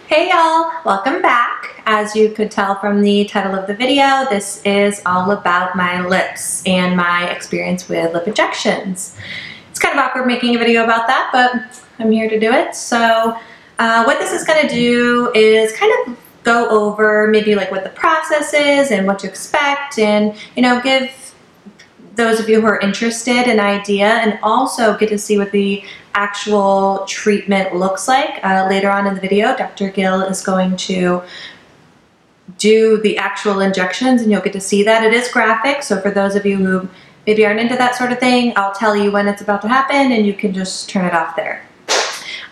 Hey y'all, welcome back. As you could tell from the title of the video, this is all about my lips and my experience with lip injections. It's kind of awkward making a video about that, but I'm here to do it. So what this is going to do is kind of go over maybe like what the process is and what to expect, and give those of you who are interested an idea, and also get to see what the actual treatment looks like. Later on in the video, Dr. Gill is going to do the actual injections and you'll get to see that. It is graphic, so for those of you who maybe aren't into that sort of thing, I'll tell you when it's about to happen and you can just turn it off there.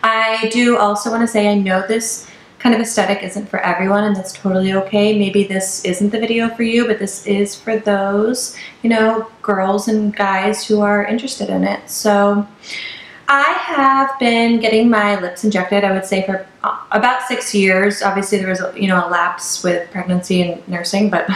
I do also want to say I know this kind of aesthetic isn't for everyone, and that's totally okay. Maybe this isn't the video for you, but this is for those, girls and guys who are interested in it. So I have been getting my lips injected, I would say, for about 6 years. Obviously there was a lapse with pregnancy and nursing, but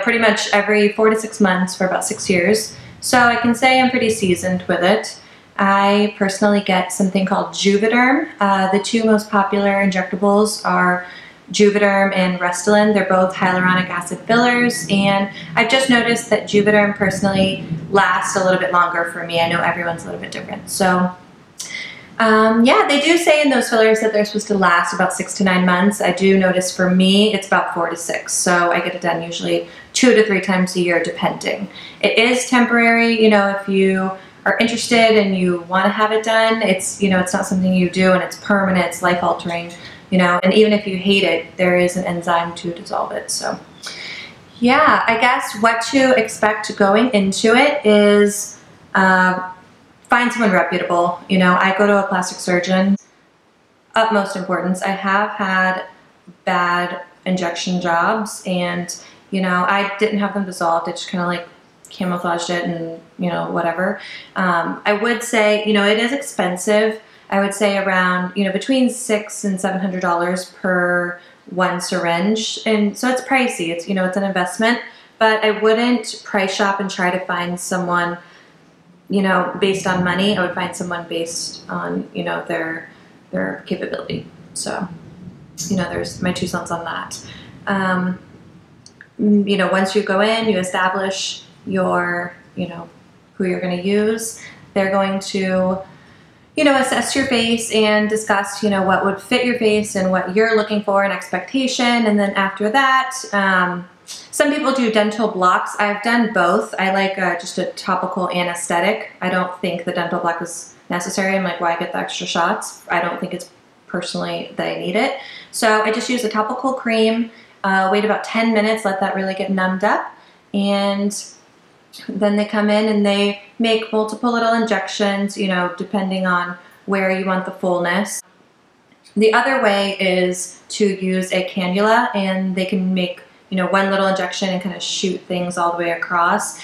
pretty much every 4 to 6 months for about 6 years. So I can say I'm pretty seasoned with it. I personally get something called Juvederm. The two most popular injectables are Juvederm and Restylane. They're both hyaluronic acid fillers, and I've just noticed that Juvederm personally lasts a little bit longer for me. I know everyone's a little bit different. So yeah, they do say in those fillers that they're supposed to last about 6 to 9 months. I do notice for me it's about 4 to 6, so I get it done usually 2 to 3 times a year depending. It is temporary, if you are interested and you want to have it done, it's it's not something you do and it's permanent, it's life-altering, and even if you hate it, there is an enzyme to dissolve it. So yeah, I guess what to expect going into it is find someone reputable. I go to a plastic surgeon. Utmost importance. I have had bad injection jobs, and I didn't have them dissolved. I just kind of like camouflaged it and whatever. I would say it is expensive. I would say around between $600 and $700 per one syringe, and so it's pricey. It's it's an investment, but I wouldn't price shop and try to find someone based on money. I would find someone based on their capability. So there's my 2 cents on that. Once you go in, you establish your who you're going to use. They're going to assess your face and discuss what would fit your face and what you're looking for, an expectation. And then after that, some people do dental blocks. I've done both. I like just a topical anesthetic. I don't think the dental block is necessary. I'm like, why get the extra shots? I don't think it's personally that I need it. So I just use a topical cream, wait about 10 minutes, let that really get numbed up, and then they come in and they make multiple little injections, depending on where you want the fullness. The other way is to use a cannula, and they can make, one little injection and kind of shoot things all the way across.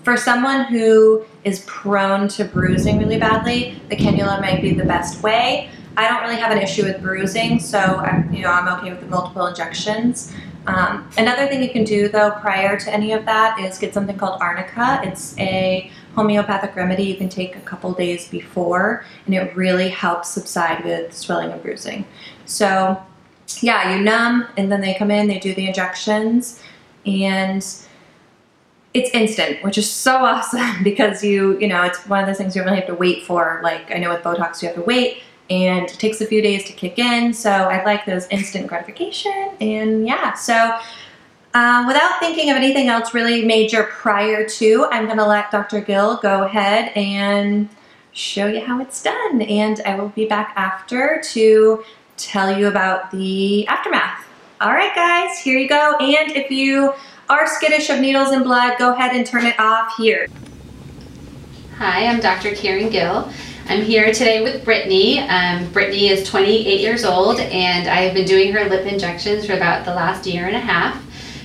For someone who is prone to bruising really badly, the cannula might be the best way. I don't really have an issue with bruising, so I'm okay with the multiple injections. Another thing you can do though prior to any of that is get something called arnica. It's a homeopathic remedy you can take a couple days before, and it really helps subside with swelling and bruising. So yeah, you numb, and then they come in, they do the injections, and it's instant, which is so awesome because it's one of those things you don't really have to wait for. Like, I know with Botox you have to wait, and it takes a few days to kick in, so I like those instant gratification. And yeah, so without thinking of anything else really major prior to, I'm going to let Dr. Gill go ahead and show you how it's done, and I will be back after to tell you about the aftermath. Alright guys, here you go, and if you are skittish of needles and blood, go ahead and turn it off here. Hi, I'm Dr. Karen Gill. I'm here today with Brittany. Brittany is 28 years old, and I have been doing her lip injections for about the last 1.5 years.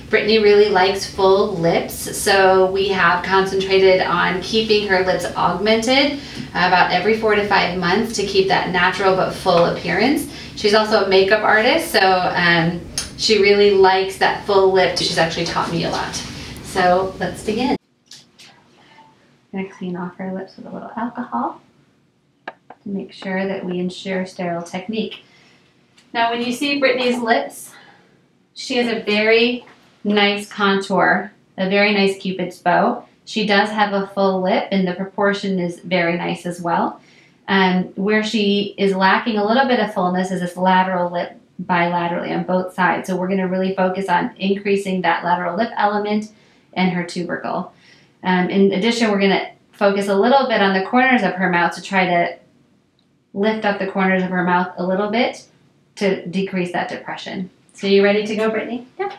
Brittany really likes full lips, so we have concentrated on keeping her lips augmented about every 4 to 5 months to keep that natural but full appearance. She's also a makeup artist, so she really likes that full lip. She's actually taught me a lot. So let's begin. I'm going to clean off her lips with a little alcohol to make sure that we ensure sterile technique. Now when you see Brittany's lips, she has a very nice contour, a very nice Cupid's bow. She does have a full lip and the proportion is very nice as well. Where she is lacking a little bit of fullness is this lateral lip bilaterally on both sides. So we're going to really focus on increasing that lateral lip element and her tubercle. In addition, we're going to focus a little bit on the corners of her mouth to try to lift up the corners of her mouth a little bit to decrease that depression. So you ready to go, Brittany? Yeah.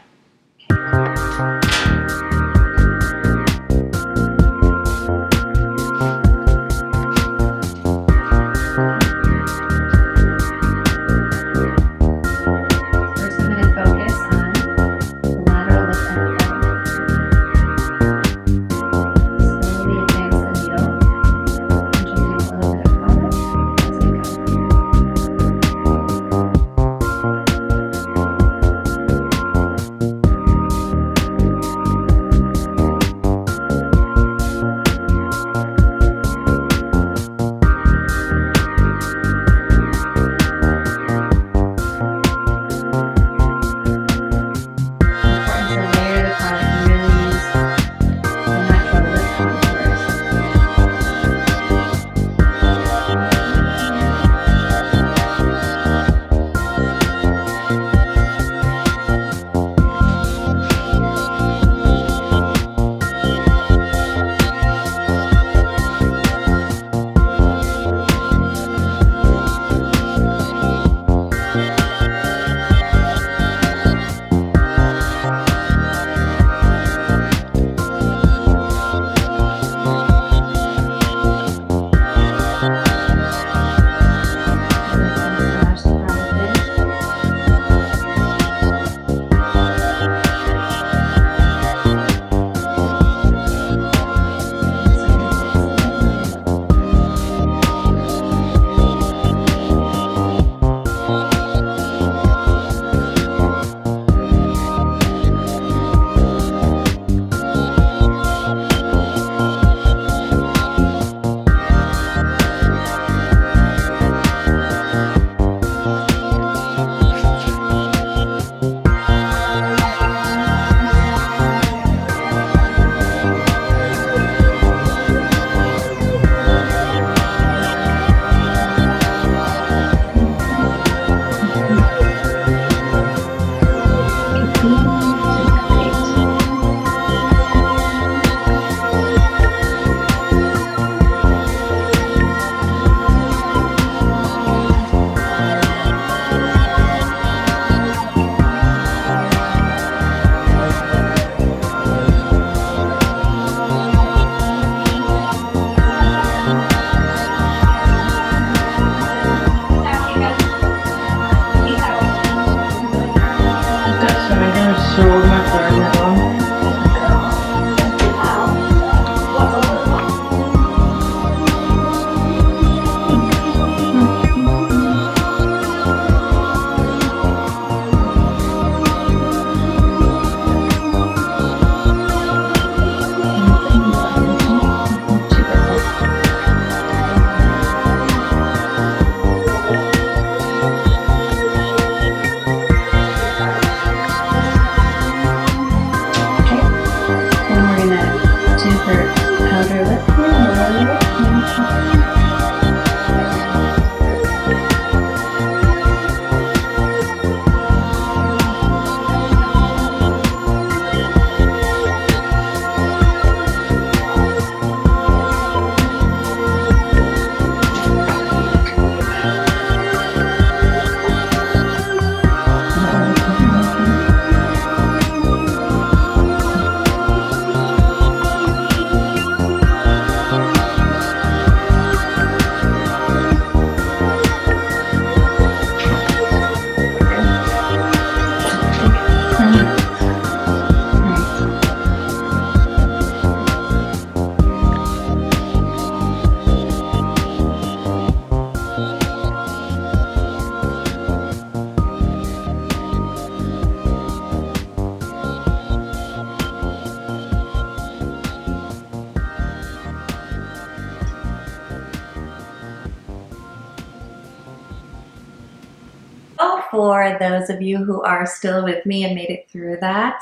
for those of you who are still with me and made it through that.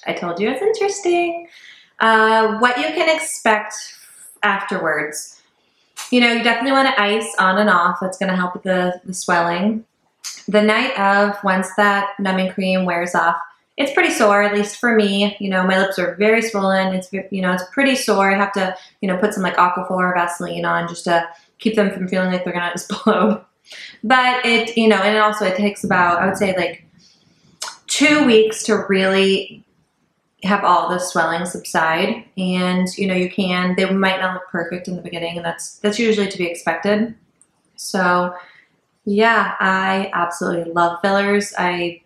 I told you it's interesting. What you can expect afterwards. You know, you definitely want to ice on and off. That's going to help with the swelling. The night of, once that numbing cream wears off, it's pretty sore, at least for me. You know, my lips are very swollen. It's, you know, it's pretty sore. I have to, you know, put some like Aquaphor or Vaseline on just to keep them from feeling like they're going to explode. But it, you know, and it also, it takes about, I would say like 2 weeks to really have all the swelling subside. And, you know, you can, they might not look perfect in the beginning, and that's usually to be expected. So yeah, I absolutely love fillers. I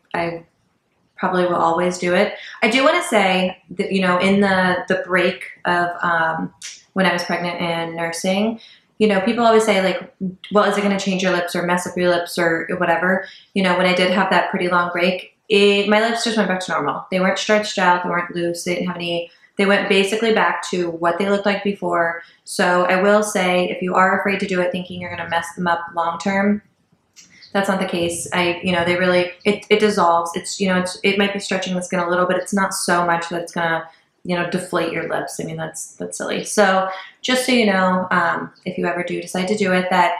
probably will always do it. I do want to say that, you know, in the break of when I was pregnant and nursing, you know, people always say like, well, is it going to change your lips or mess up your lips or whatever? You know, when I did have that pretty long break, my lips just went back to normal. They weren't stretched out. They weren't loose. They didn't have any, they went basically back to what they looked like before. So I will say, if you are afraid to do it thinking you're going to mess them up long term, that's not the case. You know, they really, it dissolves. It's, you know, it might be stretching the skin a little, but it's not so much that it's gonna, you know, deflate your lips. I mean, that's silly. So just so you know, if you ever do decide to do it, that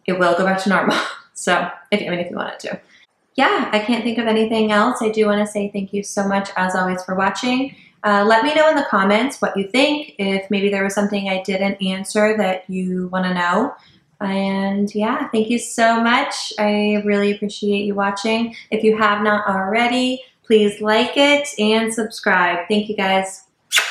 it will go back to normal. So if you want it to. Yeah, I can't think of anything else. I do want to say thank you so much, as always, for watching. Let me know in the comments what you think, if maybe there was something I didn't answer that you want to know. And yeah, thank you so much. I really appreciate you watching. If you have not already, please like it and subscribe. Thank you guys.